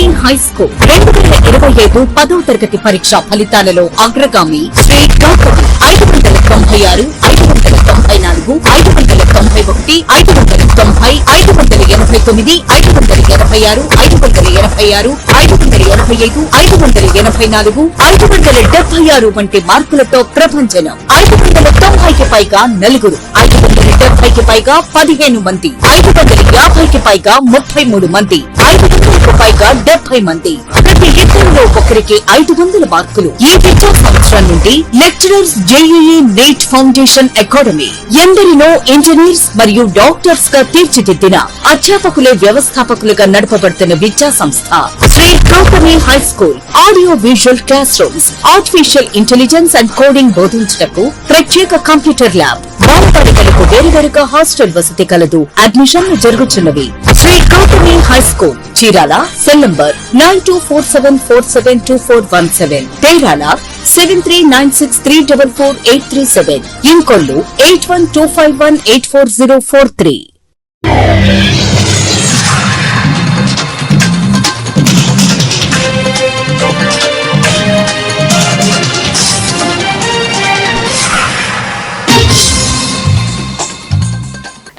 Gautami high school 2025 10వ తరగతి పరీక్ష ఫలితాలలో అగ్రగామి శ్రీ గౌతమి 596, 594, 591, 590, 589, 586, 586, 585, 584, 576 వంటి మార్కులతో ప్రభంజనం. 590కి పైగా నలుగురు, 570కి పైగా 15 మంది, 550కి పైగా 33 మంది, 500కు పైగా 70 మంది. ప్రతి ఇద్దరిలో ఒకరికి 500 మార్కులు. ఈ విద్యా సంవత్సరం నుండి lecturers JEE NEET foundation academy ఎందరినో ఇంజనీర్స్ మరియు డాక్టర్స్ గా తీర్చిదిద్దిన అధ్యాపకులే వ్యవస్థాపకులుగా నడపబడుతున్న విద్యా సంస్థ Sri Gautami high school. Audio visual classrooms, artificial intelligence and coding బోధించటకు ప్రత్యేక కంప్యూటర్ ల్యాబ్, బాలబాలికలకు వేరువేరుగా హాస్టల్ వసతి కలదు. అడ్మిషన్లు జరుగుతున్నవి. Sri Gautami high school, Chirala. Cell number 9247472417, Terala 7396344837, Inkollu 8125184043.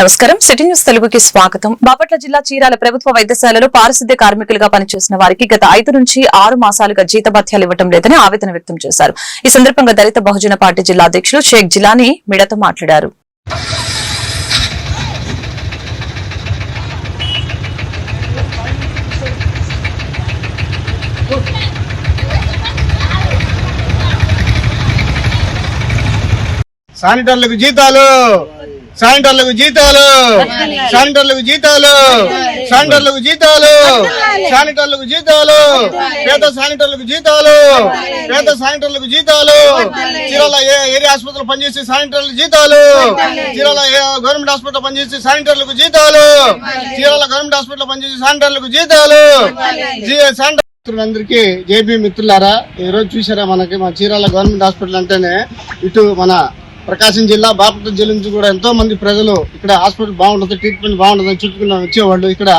నమస్కారం. సిటీ న్యూస్ తెలుగుకి స్వాగతం. బాపట్ల జిల్లా చీరాల ప్రభుత్వ వైద్యశాలలో పారిశుద్ధ్య కార్మికులుగా పనిచేసిన వారికి గత 5 నుంచి 6 మాసాలుగా జీతభత్యాలు ఇవ్వడం లేదని ఆవేదన వ్యక్తం చేశారు. ఈ సందర్భంగా దళిత బహుజన పార్టీ జిల్లా అధ్యక్షులు షేక్ జిలానీ మీడియాతో మాట్లాడారు. శానిటర్లకు జీతాలు, శానిటర్లకు జీతాలు, శానిటర్లకు జీతాలు, శానిటర్లకు జీతాలు, శానిటర్లకు జీతాలు, పేద శానిటర్లకు జీతాలు, పేద శానిటర్లకు జీతాలు, చీరాల ఏరియా హాస్పిటల్ పనిచేసే శానిటర్లకు జీతాలు, చీరాల గవర్నమెంట్ హాస్పిటల్ పనిచేసే శానిటర్లకు జీతాలు, చీరాల గవర్నమెంట్ హాస్పిటల్ పనిచేసే శానిటర్లకు జీతాలు. అందరికీ జేబీ మిత్రులారా, ఈ రోజు చూసారా మనకి మా చీరాల గవర్నమెంట్ హాస్పిటల్ అంటేనే ఇటు మన ప్రకాశం జిల్లా, బాపట్ల జిల్లా నుంచి కూడా ఎంతో మంది ప్రజలు ఇక్కడ హాస్పిటల్ బాగుంటుంది, ట్రీట్మెంట్ బాగుంటుందని చుట్టుకుని వచ్చేవాళ్ళు. ఇక్కడ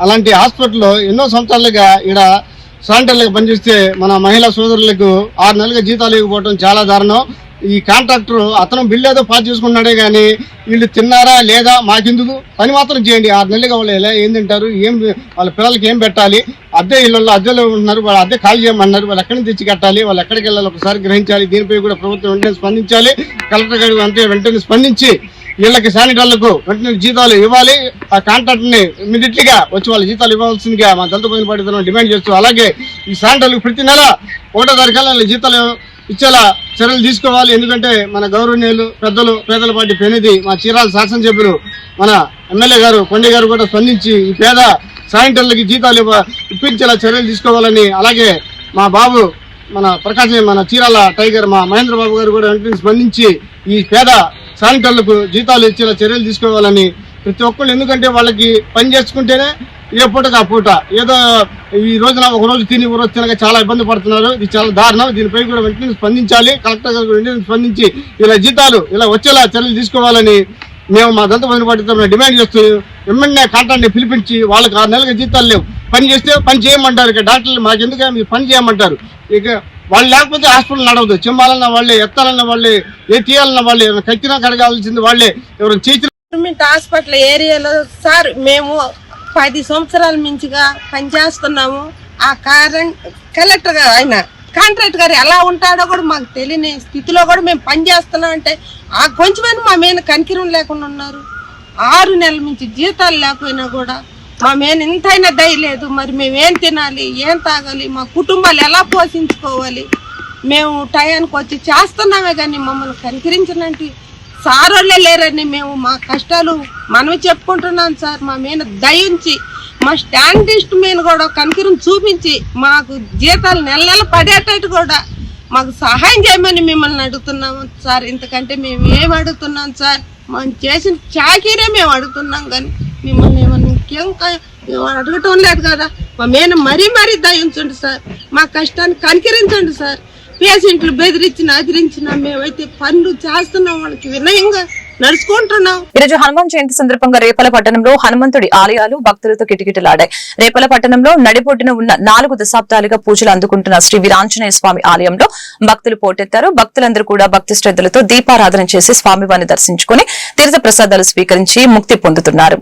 అలాంటి హాస్పిటల్లో ఎన్నో సంవత్సరాలుగా ఇక్కడ శానిటర్లకు పనిచేస్తే మన మహిళా సోదరులకు 6 నెలలుగా జీతాలు ఇవ్వకపోవడం చాలా దారుణం. ఈ కాంట్రాక్టర్ అతను బిల్లు ఏదో పాస్ చేసుకున్నాడే కానీ వీళ్ళు తిన్నారా లేదా మాకెందుకు, పని మాత్రం చేయండి. 6 నెలలుగా వాళ్ళు ఎలా ఏం తింటారు, ఏం వాళ్ళ పిల్లలకి ఏం పెట్టాలి, అద్దె ఇళ్ళల్లో అద్దెలో ఉన్నారు, వాళ్ళు అద్దె ఖాళీ చేయమన్నారు, వాళ్ళు ఎక్కడి నుంచి తెచ్చి కట్టాలి, వాళ్ళు ఎక్కడికి వెళ్ళాలి ఒకసారి గ్రహించాలి. దీనిపై కూడా ప్రభుత్వం వెంటనే స్పందించాలి. కలెక్టర్ గారు అంతే వెంటనే స్పందించి వీళ్ళకి శానిటర్లకు వెంటనే జీతాలు ఇవ్వాలి. ఆ కాంట్రాక్ట్ ని ఇమీడియట్లీగా వచ్చి వాళ్ళ జీతాలు ఇవ్వాల్సిందిగా మా దళిత బహుజన పార్టీ డిమాండ్ చేస్తూ, అలాగే ఈ శానిటర్లకు ప్రతి నెల 1వ తారీఖున జీతాలు ఇచ్చేలా చర్యలు తీసుకోవాలి. ఎందుకంటే మన గౌరవనీయులు పెద్దలు పేదల పార్టీ పెనిది మా చీరాల శాసనసభ్యులు మన ఎమ్మెల్యే గారు కొండ గారు కూడా స్పందించి ఈ పేద శానిటర్లకి జీతాలు ఇప్పించేలా చర్యలు తీసుకోవాలని, అలాగే మా బాబు మన ప్రకాశం మన చీరాల టైగర్ మా మహేంద్ర బాబు గారు కూడా వెంటనే స్పందించి ఈ పేద శానిటర్లకు జీతాలు ఇచ్చేలా చర్యలు తీసుకోవాలని ప్రతి ఒక్కళ్ళు, ఎందుకంటే వాళ్ళకి పని చేసుకుంటేనే ఏ పూటకు ఆ పూట, ఏదో ఈ రోజున ఒక రోజు తిని ఒక రోజు తినక చాలా ఇబ్బంది పడుతున్నారు. ఇది చాలా దారుణం. దీనిపై కూడా వెంటనే స్పందించాలి. కలెక్టర్ గారు వెంటనే స్పందించి ఇలా జీతాలు ఇలా వచ్చేలా చర్యలు తీసుకోవాలని మేము మా దళిత బహుజన పార్టీతో డిమాండ్ చేస్తూ ఎమ్మెల్యే కాంట్రాక్ట్ ని పిలిపించి వాళ్ళకి 6 నెలలుగా జీతాలు లేవు, పని చేస్తే పని చేయమంటారు. ఇక డాక్టర్లు మాకెందుకు మీరు పని చేయమంటారు. ఇక వాళ్ళు లేకపోతే హాస్పిటల్ నడవదు. చెంబాలన్న వాళ్ళే, ఎత్తాలన్న వాళ్ళే, ఏ తీయాలన్న వాళ్ళే, కక్కినా కడగాల్సింది వాళ్ళే. ఎవరు గవర్నమెంట్ హాస్పిటల్ ఏరియాలో సార్ మేము 10 సంవత్సరాల మించిగా పనిచేస్తున్నాము. ఆ కలెక్టర్ గారు ఆయన కాంట్రాక్ట్ గారు ఎలా ఉంటాడో కూడా మాకు తెలియని స్థితిలో కూడా మేము పనిచేస్తున్నాం. అంటే ఆ కొంచెమైనా మా మీద కనికిరం లేకుండా ఉన్నారు. 6 నెలల నుంచి జీతాలు లేకపోయినా కూడా మా మీద ఇంతైనా దయ లేదు. మరి మేమేం తినాలి, ఏం తాగాలి, మా కుటుంబాలు ఎలా పోషించుకోవాలి. మేము టయానికి వచ్చి చేస్తున్నామే కానీ మమ్మల్ని కనికరించినట్టు సారోళ్ళే లేరని మేము మా కష్టాలు మనం చెప్పుకుంటున్నాం సార్. మా మీద దయించి మా స్టాండిస్ట్ మీద కూడా కనికరం చూపించి మాకు జీతాలు నెల నెల పడేటట్టు కూడా మాకు సహాయం చేయమని మిమ్మల్ని అడుగుతున్నాము సార్. ఇంతకంటే మేము ఏం అడుగుతున్నాం సార్, మనం చేసిన చాకీరే మేము అడుగుతున్నాం కానీ మిమ్మల్ని ఏమన్నా ఇంకేం అడగటం లేదు కదా. మా మీద మరీ దయించండి సార్, మా కష్టాన్ని కనికరించండి సార్. పేషెంట్లు బెదిరించిన అదిరించిన మేమైతే పనులు చేస్తున్నాం, వాళ్ళకి వినయంగా నడుచుకుంటున్నాం. ఈరోజు హనుమాన్ జయంతి సందర్భంగా రేపల పట్టణంలో హనుమంతుడి ఆలయాలు భక్తులతో కిటకిటలాడాయి. రేపల పట్టణంలో నడిబొడ్డున ఉన్న 4 దశాబ్దాలుగా పూజలు అందుకుంటున్న శ్రీ వీరాంజనేయ స్వామి ఆలయంలో భక్తులు పోటెత్తారు. భక్తులందరూ కూడా భక్తి శ్రద్ధలతో దీపారాధన చేసి స్వామివారిని దర్శించుకుని తీర్థ ప్రసాదాలు స్వీకరించి ముక్తి పొందుతున్నారు.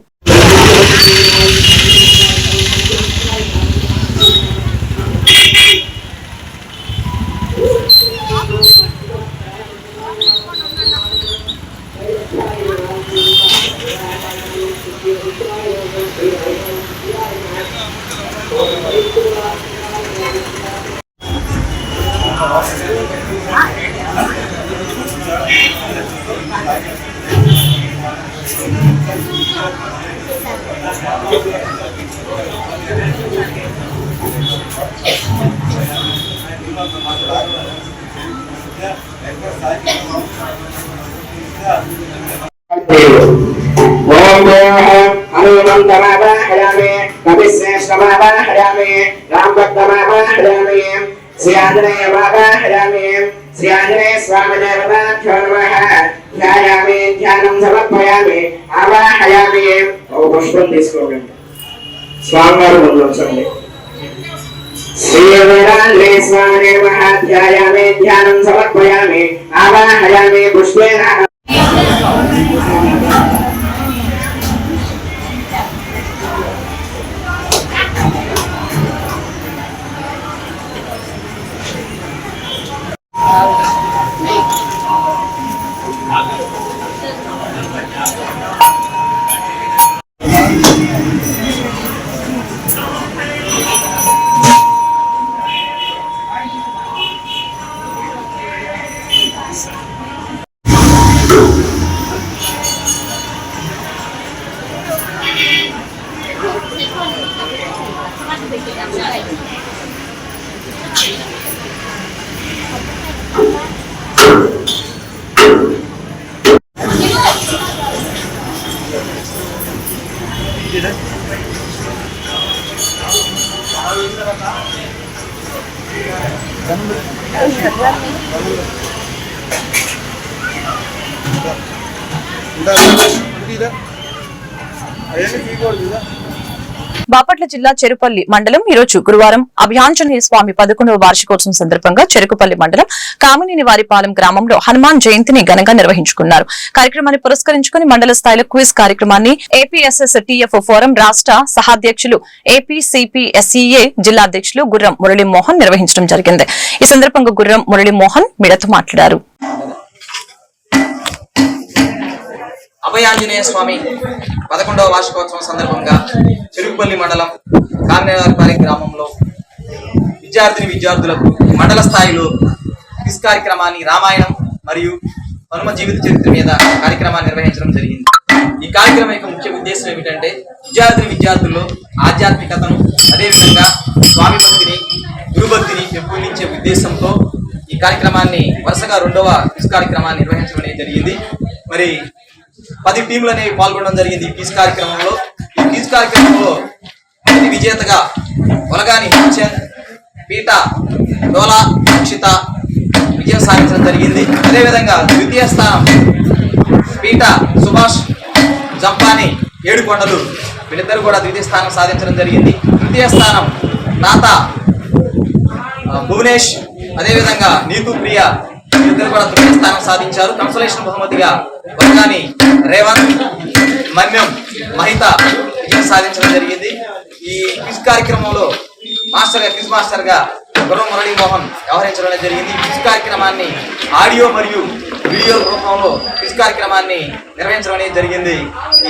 ओम हनुमन्तमावाहयामि कविश्रेष्ठमावाहयामि रामभक्तमावाहयामि श्री आञ्जनेयमावाहयामि श्री आञ्जनेय स्वामिदेवताभ्यो नमः ध्यायामि ध्यानं समर्पयामि आवाहयामि ओ पुष्पं తీసుకోండి స్వామివారి ముందు ఉంచండి श्री वीरांजनेय स्वामिने नमः ध्यायामि ध्यानं समर्पयामि आवाहयामि पुष्पेण బాపట్ల జిల్లా చెరుపల్లి మండలం ఈరోజు గురువారం అభయాంజనేయ స్వామి 11వ వార్షికోత్సవం సందర్భంగా చెరుకుపల్లి మండలం కామినేని వారిపాలెం గ్రామంలో హనుమాన్ జయంతిని ఘనంగా నిర్వహించుకున్నారు. కార్యక్రమాన్ని పురస్కరించుకుని మండల స్థాయిలో క్విజ్ కార్యక్రమాన్ని ఏపీఎస్ఎస్ టీఎఫ్ ఫోరం రాష్ట్ర సహాధ్యక్షులు ఏపీసీపీఎస్ఈఏ జిల్లా అధ్యక్షులు గుర్రం మురళీమోహన్ నిర్వహించడం జరిగింది. ఈ సందర్భంగా గుర్రం మురళీమోహన్ మీడియాతో మాట్లాడారు. అభయాంజనేయ స్వామి 11వ వార్షికోత్సవం సందర్భంగా చెరుకుపల్లి మండలం కామినేనివారిపాలెం గ్రామంలో విద్యార్థులకు మండల స్థాయిలో క్విజ్ కార్యక్రమాన్ని రామాయణం మరియు హనుమ జీవిత చరిత్ర మీద కార్యక్రమాన్ని నిర్వహించడం జరిగింది. ఈ కార్యక్రమం యొక్క ముఖ్య ఉద్దేశం ఏమిటంటే విద్యార్థుల్లో ఆధ్యాత్మికతను అదేవిధంగా స్వామి భక్తిని గురుభక్తిని పెంపొందించే ఉద్దేశంతో ఈ కార్యక్రమాన్ని వరుసగా 2వ క్విజ్ కార్యక్రమాన్ని నిర్వహించడం అనేది జరిగింది. మరి 10 టీంలు అనేవి పాల్గొనడం జరిగింది. ఈ క్విజ్ కార్యక్రమంలో మొదటి విజేతగా ఒలగాని హుసేన్, పీట డోలా అక్షిత విజయం సాధించడం జరిగింది. అదేవిధంగా ద్వితీయ స్థానం పీట సుభాష్ జంపాని ఏడుకొండలు వీళ్ళిద్దరు కూడా ద్వితీయ స్థానం సాధించడం జరిగింది. తృతీయ స్థానం నాత భువనేష్ అదేవిధంగా నీతు ప్రియ వీళ్ళిద్దరు కూడా తృతీయ స్థానం సాధించారు. కన్సలేషన్ బహుమతిగా ఒలగాని రేవంత్ మన్యం మహిత విజయం సాధించడం జరిగింది. ఈ క్విజ్ కార్యక్రమంలో క్విజ్ మాస్టర్ గా గుర్రం మురళీమోహన్ వ్యవహరించడం జరిగింది. క్విజ్ కార్యక్రమాన్ని ఆడియో మరియు వీడియో రూపంలో క్విజ్ కార్యక్రమాన్ని నిర్వహించడం అనేది జరిగింది.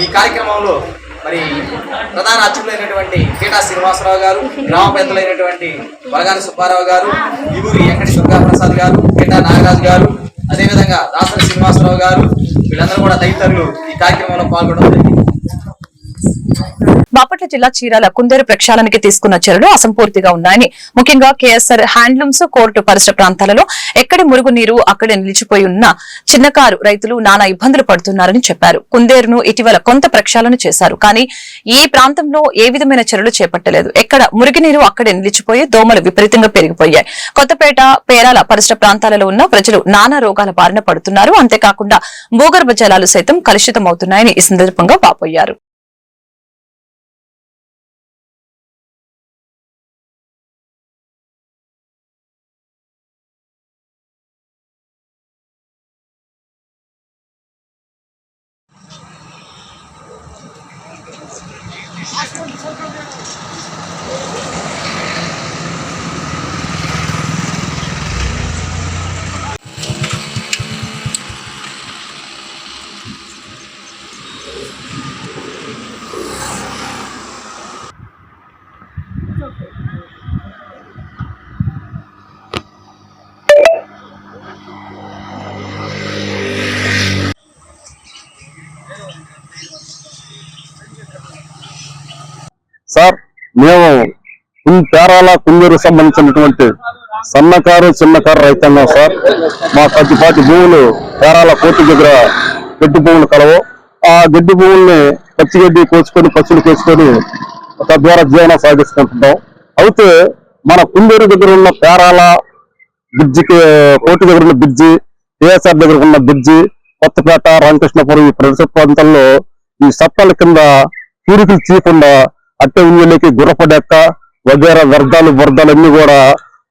ఈ కార్యక్రమంలో మరి ప్రధాన అర్చకులైనటువంటి పీటా శ్రీనివాసరావు గారు, గ్రామ పెద్దలైనటువంటి వలగాని సుబ్బారావు గారు, ఇగురి వెంకట దుర్గాప్రసాద్ గారు, పీటా నాగరాజు గారు, అదేవిధంగా దాసరి శ్రీనివాసరావు గారు వీళ్ళందరూ కూడా తదితరులు ఈ కార్యక్రమంలో పాల్గొనడం జరిగింది. బాపట్ల జిల్లా చీరాల కుందేరు ప్రక్షాళనకి తీసుకున్న చర్యలు అసంపూర్తిగా ఉన్నాయని ముఖ్యంగా కేఎస్ఆర్ హ్యాండ్లూమ్స్ కోర్టు పరిసర ప్రాంతాలలో ఎక్కడి మురుగునీరు అక్కడే నిలిచిపోయి ఉన్న చిన్నకారు రైతులు నానా ఇబ్బందులు పడుతున్నారని చెప్పారు. కుందేరును ఇటీవల కొంత ప్రక్షాళన చేశారు, కానీ ఈ ప్రాంతంలో ఏ విధమైన చర్యలు చేపట్టలేదు. ఎక్కడ మురుగునీరు అక్కడే నిలిచిపోయి దోమలు విపరీతంగా పెరిగిపోయాయి. కొత్తపేట పేరాల పరిసర ప్రాంతాలలో ఉన్న ప్రజలు నానా రోగాల బారిన పడుతున్నారు. అంతేకాకుండా భూగర్భ జలాలు సైతం కలుషితమవుతున్నాయని ఈ సందర్భంగా వాపోయారు. సార్, మేము పేరాల కుందేరు సంబంధించినటువంటి సన్నకారు చిన్నకారు రైతాంగం సార్. మా కొద్దిపాటి భూములు పేరాల కోర్టు దగ్గర గడ్డి భూములు కలవు. ఆ గడ్డి భూముల్ని పచ్చిగడ్డి కోసుకొని పచ్చులు కోసుకొని తద్వారా జీవనం సాగిస్తుంటాం. అయితే మన కుందేరు దగ్గర ఉన్న పేరాల బ్రిడ్జికి కోర్టు దగ్గర ఉన్న బ్రిడ్జి, ఏఎస్ఆర్ దగ్గర ఉన్న బ్రిడ్జి, కొత్తపేట, రామకృష్ణపురం ఈ పరిసర ప్రాంతాల్లో ఈ సత్తాల కింద పూరికలు తీయకుండా అట్టే ఉయ్యలకి గుర్రపడెక్క వగేరా వ్యర్థాలు అన్ని కూడా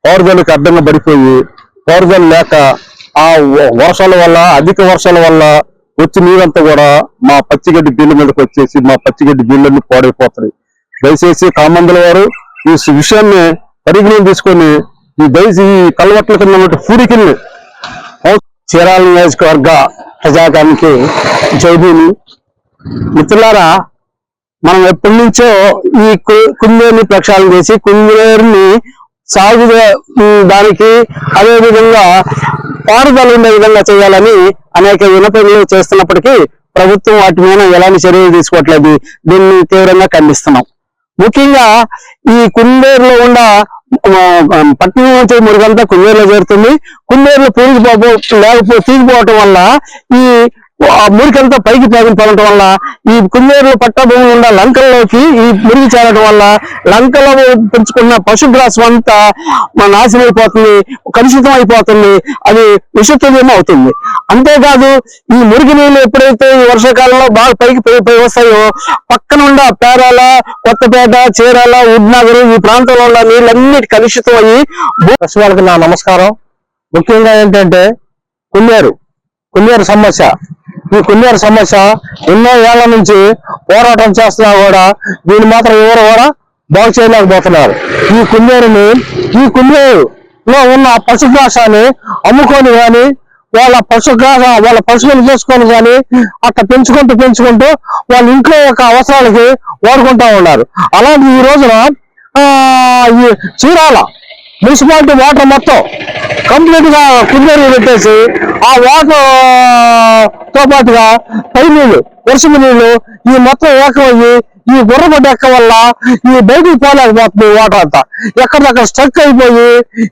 పౌరజాలకి అడ్డంగా పడిపోయి పౌరజాలు లేక ఆ వర్షాల వల్ల అధిక వర్షాల వల్ల వచ్చి నీరంతా కూడా మా పచ్చిగడ్డి బిల్లు మీదకి వచ్చేసి మా పచ్చిగడ్డి బిళ్ళన్నీ పాడైపోతాయి. దయచేసి కామందుల వారు ఈ విషయాన్ని పరిగణన తీసుకొని ఈ కలవట్ల కింద ఉన్న పూరికల్ని చీరాల నియోజకవర్గ ప్రజాగానికి జైబీని మిత్రులారా, మనం ఎప్పటి నుంచో ఈ కుందేరుని ప్రక్షాళన చేసి కుందేరుని సాగు దానికి అదే విధంగా పారుదల ఉండే విధంగా చేయాలని అనేక వినపములు చేస్తున్నప్పటికీ ప్రభుత్వం వాటి మీద ఎలాంటి చర్యలు తీసుకోవట్లేదు. దీన్ని తీవ్రంగా ఖండిస్తున్నాం. ముఖ్యంగా ఈ కుందేరులో ఉన్న పట్టణం నుంచి మురుగంతా కుందేరులో చేరుతుంది. కుందేరులో తీగిపోవటం వల్ల ఈ మురికంతా పైకి పడటం వల్ల ఈ కుందేరులో పట్టభూములు ఉన్న లంకల్లోకి ఈ మురిగి చేరడం వల్ల లంకలో పెంచుకున్న పశుగ్రాసం అంతా నాశనం అయిపోతుంది, కలుషితం అయిపోతుంది, అది విషతుల్యం అవుతుంది. అంతేకాదు ఈ మురికి నీళ్లు ఎప్పుడైతే ఈ వర్షాకాలంలో బాగా పైకి వస్తాయో పక్కన ఉన్న పేరాల, కొత్తపేట, చీరాల, ఉడ్నగర్ ఈ ప్రాంతంలో ఉన్న నీళ్ళన్నిటి కలుషితం అయ్యి వాళ్ళకి నా నమస్కారం. ముఖ్యంగా ఏంటంటే కుందేరు సమస్య, ఈ కుందేరు సమస్య ఎన్నో ఏళ్ల నుంచి పోరాటం చేస్తున్నా కూడా దీన్ని మాత్రం ఎవరు కూడా బాగు చేయలేకపోతున్నారు. ఈ కుందేరులో ఉన్న పశుగ్రాసాన్ని అమ్ముకొని కానీ వాళ్ళ పశువులు చేసుకొని కానీ అట్లా పెంచుకుంటూ వాళ్ళ ఇంట్లో యొక్క అవసరాలకి వాడుకుంటా ఉన్నారు. అలాంటి ఈ రోజున ఈ చీరాల మున్సిపాలిటీ వాటర్ మొత్తం కంప్లీట్ గా కుందేరు పెట్టేసి ఆ వాటర్ తో పాటుగా పై నీళ్లు, వర్షపు నీళ్లు ఈ మొత్తం ఏకమయ్యి ఈ గుర్రపడ్డ ఎక్క వల్ల ఈ బయటికి పోలేకపోతుంది. వాటర్ అంతా ఎక్కడిదక్కడ స్ట్రక్ అయిపోయి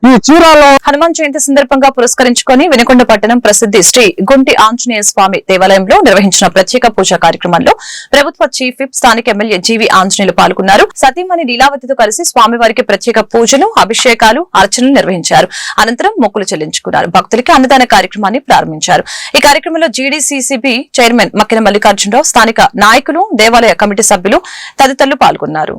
ఈ చీరాలో హనుమాన్ జయంతి సందర్భంగా పురస్కరించుకొని వినుకొండ పట్టణం ప్రసిద్ధి శ్రీ గుంటి ఆంజనేయ స్వామి దేవాలయంలో నిర్వహించిన ప్రత్యేక పూజా కార్యక్రమంలో ప్రభుత్వ చీఫ్ విప్ స్థానిక ఎమ్మెల్యే జీవి ఆంజనేయులు పాల్గొన్నారు. సతీమణి లీలావతితో కలిసి స్వామివారికి ప్రత్యేక పూజలు, అభిషేకాలు, అర్చనలు నిర్వహించారు. అనంతరం మొక్కులు చెల్లించుకున్నారు. భక్తులకి అన్నదాన కార్యక్రమాన్ని ప్రారంభించారు. ఈ కార్యక్రమంలో జీడీసీసీబీ చైర్మన్ మక్కిన మల్లికార్జునరావు, స్థానిక నాయకులు, దేవాలయ కమిటీ సభ్యులు తదితరులు పాల్గొన్నారు.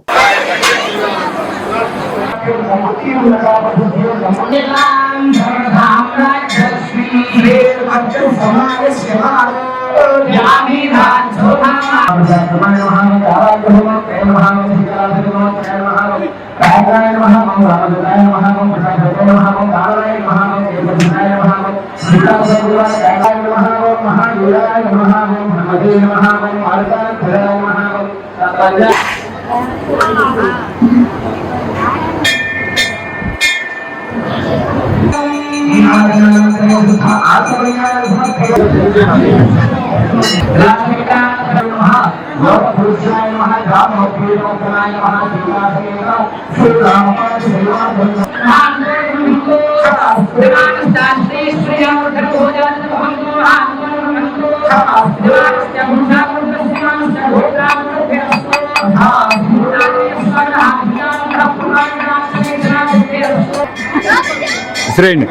శ్రేణి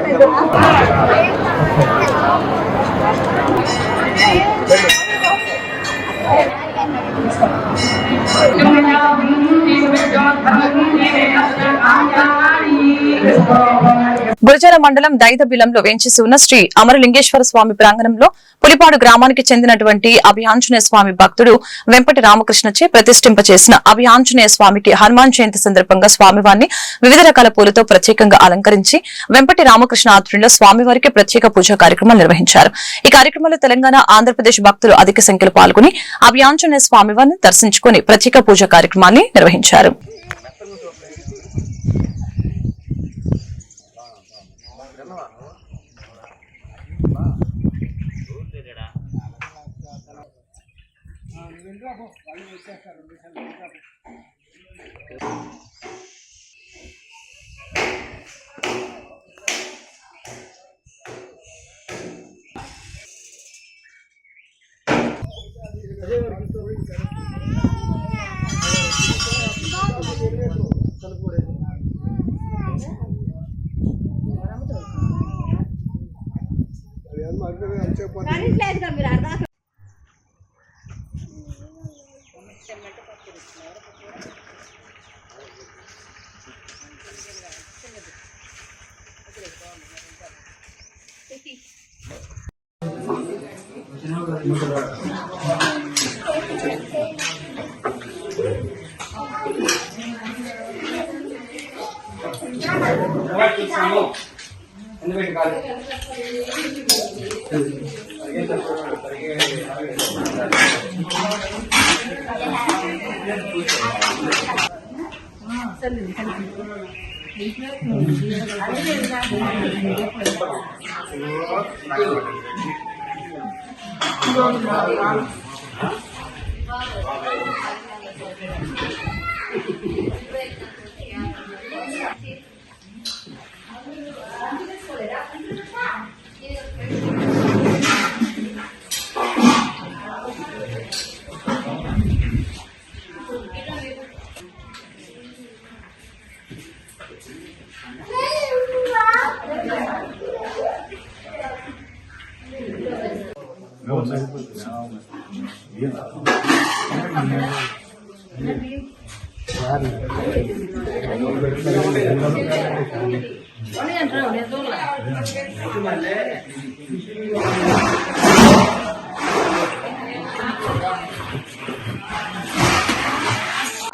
గురజాల మండలం దైదబిలంలో వేంచేసి ఉన్న శ్రీ అమరలింగేశ్వర స్వామి ప్రాంగణంలో పులిపాడు గ్రామానికి చెందినటువంటి అభియాంజనేయ స్వామి భక్తుడు వెంపటి రామకృష్ణచే ప్రతిష్ఠింపచేసిన అభియాంజనేయ స్వామికి హనుమాన్ జయంతి సందర్భంగా స్వామివారిని వివిధ రకాల పూలతో ప్రత్యేకంగా అలంకరించి వెంపటి రామకృష్ణ ఆధ్వర్యంలో స్వామివారికి ప్రత్యేక పూజా కార్యక్రమాలు నిర్వహించారు. ఈ కార్యక్రమంలో తెలంగాణ, ఆంధ్రప్రదేశ్ భక్తులు అధిక సంఖ్యలో పాల్గొని అభియాంజనేయ స్వామివారిని దర్శించుకుని ప్రత్యేక పూజా కార్యక్రమాన్ని నిర్వహించారు.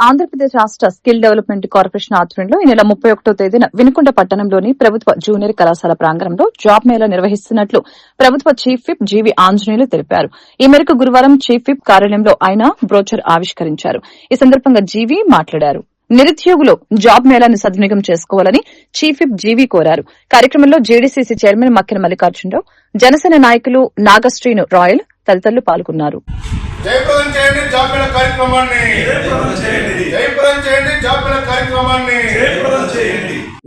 ఆంధ్రప్రదేశ్ రాష్ట్ర స్కిల్ డెవలప్మెంట్ కార్పొరేషన్ ఆధ్వర్యంలో ఈ నెల 31వ తేదీన వినుకొండ పట్టణంలోని ప్రభుత్వ జూనియర్ కళాశాల ప్రాంగణంలో జాబ్ మేళా నిర్వహిస్తున్నట్లు ప్రభుత్వ చీఫ్ విప్ జీవి ఆంజనేయులు తెలిపారు. ఈ మేరకు గురువారం చీఫ్ విప్ కార్యాలయంలో ఆయన బ్రోచర్ ఆవిష్కరించారు. ఈ సందర్భంగా జీవి మాట్లాడారు. నిరుద్యోగులు జాబ్ మేళాను సద్వినియోగం చేసుకోవాలని చీఫ్ విప్ జీవి కోరారు. కార్యక్రమంలో జేడీసీసీ చైర్మన్ మక్కిన మల్లికార్జునరావు, జనసేన నాయకులు నాగశ్రీను రాయల్ తదితరులు పాల్గొన్నారు. జయప్రదం చేయండి జాబ్ మేళా కార్యక్రమాన్ని. జయప్రదం చేయండి జాబ్ మేళా కార్యక్రమాన్ని.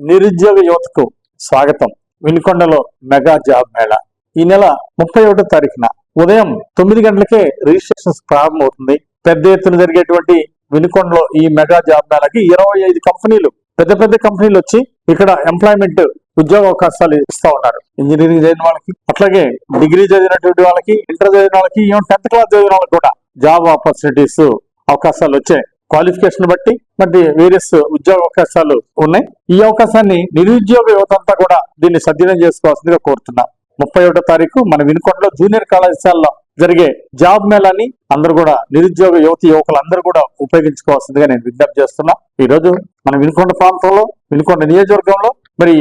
నిరుద్యోగ యువతకు స్వాగతం. వినుకొండలో మెగా జాబ్ మేళా ఈ నెల 31వ తారీఖున ఉదయం 9 గంటలకే రిజిస్ట్రేషన్స్ ప్రారంభమవుతుంది. పెద్ద ఎత్తున జరిగేటువంటి వినుకొండలో ఈ మెగా జాబ్ మేళాకి 25 కంపెనీలు, పెద్ద పెద్ద కంపెనీలు వచ్చి ఇక్కడ ఎంప్లాయ్మెంట్ ఉద్యోగ అవకాశాలు ఇస్తా ఉన్నారు. ఇంజనీరింగ్ చదివిన వాళ్ళకి, అట్లాగే డిగ్రీ చదివినటువంటి వాళ్ళకి, ఇంటర్ చదివిన వాళ్ళకి, 10th క్లాస్ చదివిన వాళ్ళకి కూడా జాబ్ ఆపర్చునిటీస్ అవకాశాలు వచ్చాయి. క్వాలిఫికేషన్ బట్టి వేరియస్ ఉద్యోగ అవకాశాలు ఉన్నాయి. ఈ అవకాశాన్ని నిరుద్యోగ యువత అంతా కూడా దీన్ని సద్వినియోగం చేసుకోవాల్సిందిగా కోరుతున్నాం. 31వ తారీఖు మన వినుకొండలో జూనియర్ కళాశాలలో జరిగే జాబ్ మేళాని అందరూ కూడా నిరుద్యోగ యువకులు అందరూ కూడా ఉపయోగించుకోవాల్సిందిగా నేను విజ్ఞప్తి చేస్తున్నా. ఈ రోజు మన వినుకొండ ప్రాంతంలో, వినుకొండ నియోజకవర్గంలో మరి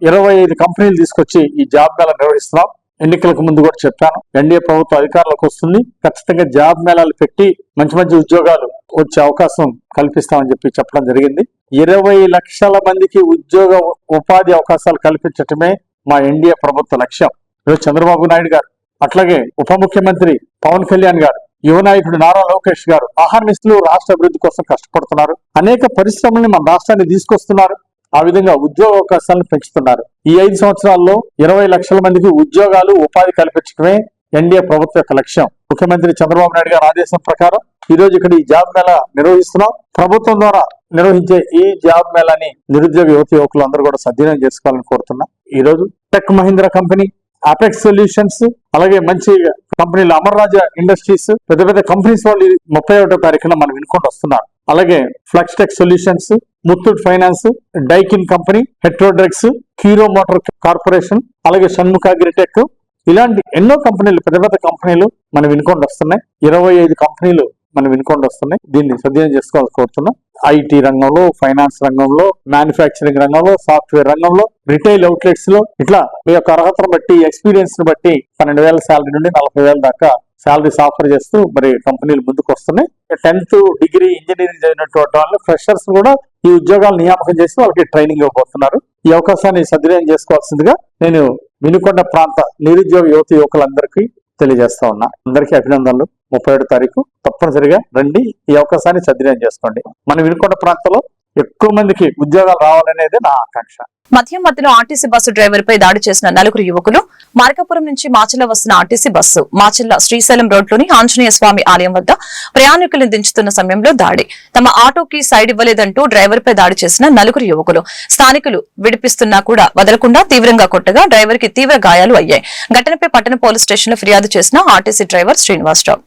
25 కంపెనీలు తీసుకొచ్చి ఈ జాబ్ మేళా నిర్వహిస్తున్నాం. ఎన్నికలకు ముందు కూడా చెప్పాను, ఎన్డీఏ ప్రభుత్వం అధికారంలోకి వస్తుంది, ఖచ్చితంగా జాబ్ మేళాలు పెట్టి మంచి మంచి ఉద్యోగాలు వచ్చే అవకాశం కల్పిస్తామని చెప్పడం జరిగింది. 20 లక్షల మందికి ఉద్యోగ ఉపాధి అవకాశాలు కల్పించటమే మా ఎన్డీఏ ప్రభుత్వ లక్ష్యం. ఈరోజు చంద్రబాబు నాయుడు గారు, అట్లాగే ఉప ముఖ్యమంత్రి పవన్ కళ్యాణ్ గారు యువ నాయకుడు నారా లోకేష్ గారు ఆహర్నిశలు రాష్ట్ర అభివృద్ధి కోసం కష్టపడుతున్నారు. అనేక పరిశ్రమల్ని మన రాష్ట్రాన్ని తీసుకొస్తున్నారు. ఆ విధంగా ఉద్యోగ అవకాశాలను పెంచుతున్నారు. ఈ 5 సంవత్సరాల్లో 20 లక్షల మందికి ఉద్యోగాలు, ఉపాధి కల్పించడమే ఎన్డీఏ ప్రభుత్వ యొక్క లక్ష్యం. ముఖ్యమంత్రి చంద్రబాబు నాయుడు గారి ఆదేశం ప్రకారం ఈ రోజు ఇక్కడ ఈ జాబ్ మేళా నిర్వహిస్తున్నాం. ప్రభుత్వం ద్వారా నిర్వహించే ఈ జాబ్ మేళాని నిరుద్యోగ యువకులు అందరూ కూడా సద్వినియోగం చేసుకోవాలని కోరుతున్నా. ఈ రోజు tech Mahindra company, apex solutions, అలాగే మంచి కంపెనీలు అమర్ రాజా ఇండస్ట్రీస్, పెద్ద పెద్ద కంపెనీస్ వాళ్ళు 31వ తారీఖున మనం వినుకొని వస్తున్నారు. అలాగే flux tech solutions, Muthoot finance, Daikin company, Heterodrugs, hero motor corporation, అలాగే షణ్ముఖ అగ్రిటెక్, ఇలాంటి ఎన్నో కంపెనీలు, పెద్ద పెద్ద కంపెనీలు మనం వినుకొని వస్తున్నాయి. 25 కంపెనీలు మనం వినుకొని వస్తున్నాయి. దీన్ని సద్వినియోగం చేసుకోవాలని కోరుతున్నాం. ఐటీ రంగంలో, ఫైనాన్స్ రంగంలో, మ్యానుఫ్యాక్చరింగ్ రంగంలో, సాఫ్ట్వేర్ రంగంలో, రిటైల్ అవుట్లెట్స్ లో, ఇట్లా మీ యొక్క అర్హతను బట్టి, ఎక్స్పీరియన్స్ ని బట్టి 12,000 శాలరీ నుండి 40,000 దాకా శాలరీస్ ఆఫర్ చేస్తూ మరి కంపెనీలు ముందుకు వస్తున్నాయి. 10th డిగ్రీ ఇంజనీరింగ్ చదివినటువంటి వాళ్ళు, ఫ్రెషర్స్ కూడా ఈ ఉద్యోగాలు నియామకం చేసి వాళ్ళకి ట్రైనింగ్ ఇవ్వబోతున్నారు. ఈ అవకాశాన్ని సద్వినియోగం చేసుకోవాల్సిందిగా నేను వినుకొండ ప్రాంత నిరుద్యోగ యువకులందరికీ తెలియజేస్తా ఉన్నా. అందరికీ అభినందనలు. 37వ తారీఖు తప్పనిసరిగా రండి, ఈ అవకాశాన్ని సద్వినియోగం చేసుకోండి. మన వినుకొండ ప్రాంతంలో ఎక్కువ మందికి ఉద్యోగాలు రావాలనేది నా ఆకాంక్ష. మధ్యలో ఆర్టీసీ బస్సు డ్రైవర్ పై దాడి చేసిన 4 యువకులు. మార్కాపురం నుంచి మాచర్ల వస్తున్న ఆర్టీసీ బస్సు మాచర్ల శ్రీశైలం రోడ్లోని ఆంజనేయ స్వామి ఆలయం వద్ద ప్రయాణికులను దించుతున్న సమయంలో దాడి. తమ ఆటోకి సైడ్ ఇవ్వలేదంటూ డ్రైవర్ పై దాడి చేసిన 4 యువకులు. స్థానికులు విడిపిస్తున్నా కూడా వదలకుండా తీవ్రంగా కొట్టగా డ్రైవర్ కి తీవ్ర గాయాలు అయ్యాయి. ఘటనపై పట్టణ పోలీస్ స్టేషన్ లో ఫిర్యాదు చేసిన ఆర్టీసీ డ్రైవర్ శ్రీనివాసరావు.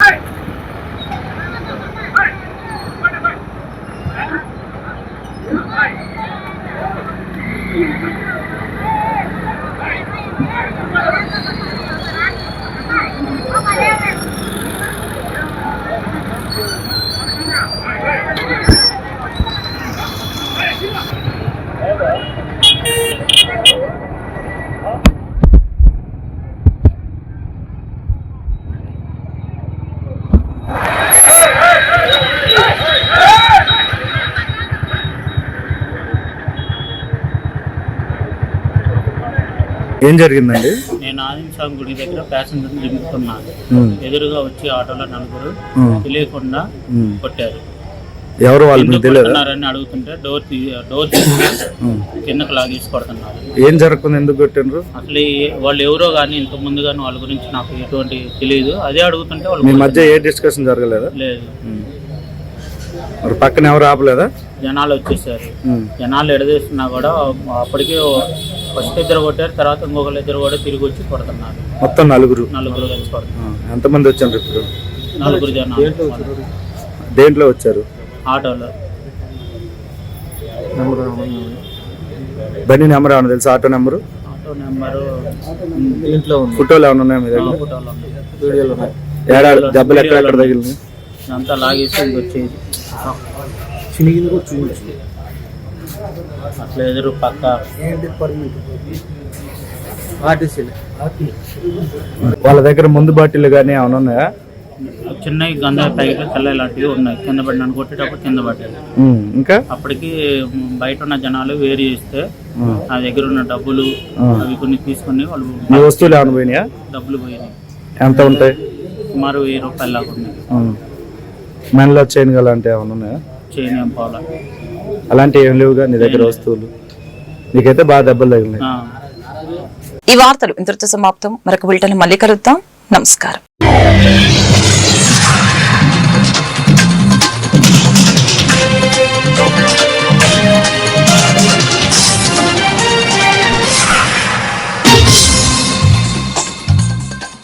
ఏం జరిగిందండి? నేను ఆదిం స్వామి గుడి దగ్గర ప్యాసింజర్ దింపుతున్నాను. ఎదురుగా వచ్చి ఆటోలో 4 తెలియకుండా కొట్టారు. ఎవరు వాళ్ళు కొడుతున్నారని అడుగుతుంటే డోర్ కిందకు లాగేసి కొడుతున్నారు. ఏం జరుగుతుంది, ఎందుకు కొట్టిండ్రు? అసలు వాళ్ళు ఎవరో కానీ ఇంత ముందుగాను వాళ్ళ గురించి నాకు ఎటువంటి తెలియదు. అదే అడుగుతుంటే వాళ్ళు మీ మధ్య ఏ డిస్కషన్ జరగలేదా? లేదు. మరి పక్కన ఎవరు ఆపలేదా? జనాలు వచ్చేసారు. జనాలు ఎడదీస్తున్నా కూడా అప్పటికే ఫస్ట్ 2 కొట్టారు, తర్వాత ఇంకొకరు 2 కూడా తిరిగి వచ్చి కొడుతున్నారు. మొత్తం 4 కలిసి కొడుతున్నారు. ఎంతమంది వచ్చారు ఇప్పుడు? 4 జనాలు. దేంట్లో వచ్చారు? ఆటోలో. బండి నెంబర్ ఏమన్నా తెలుసా? ఆటో నెంబరు ఫోటోలు ఏమన్నా ఉన్నాయా మీ దగ్గర? దెబ్బలు ఎక్కడ తగిలింది? అంతా లాగేసి వచ్చేది అట్లా ఎదురు పక్క వాళ్ళ దగ్గర ముందు బాటిల్ కానీ ఏమైనా ఉన్నాయా? చిన్న గంధ ప్యాకెట్లు తెల్ల ఇలాంటివి ఉన్నాయి. కింద పడినాను కొట్టేటప్పుడు కింద పడ్డాయి. ఇంకా అప్పటికి బయట ఉన్న జనాలు వేరు చేస్తే నా దగ్గర ఉన్న డబ్బులు అవి కొన్ని తీసుకుని వాళ్ళు వస్తువులు ఏమైనా పోయినాయా? డబ్బులు పోయినాయి. ఎంత ఉంటాయి? సుమారు 1000 రూపాయలు లాగా ఉన్నాయి. మెన్లో చైన్ అలాంటివి ఏమైనా ఉన్నాయా? చైన్ ఏం పోవాలా, అలాంటివి ఏం లేవుగా నీ దగ్గర వస్తువులు? నీకైతే బాగా దెబ్బలు తగిలినాయి. ఈ వార్తలు ఇంతటితో సమాప్తం. మరొక బులెటిన్ మళ్ళీ కలుద్దాం. నమస్కారం.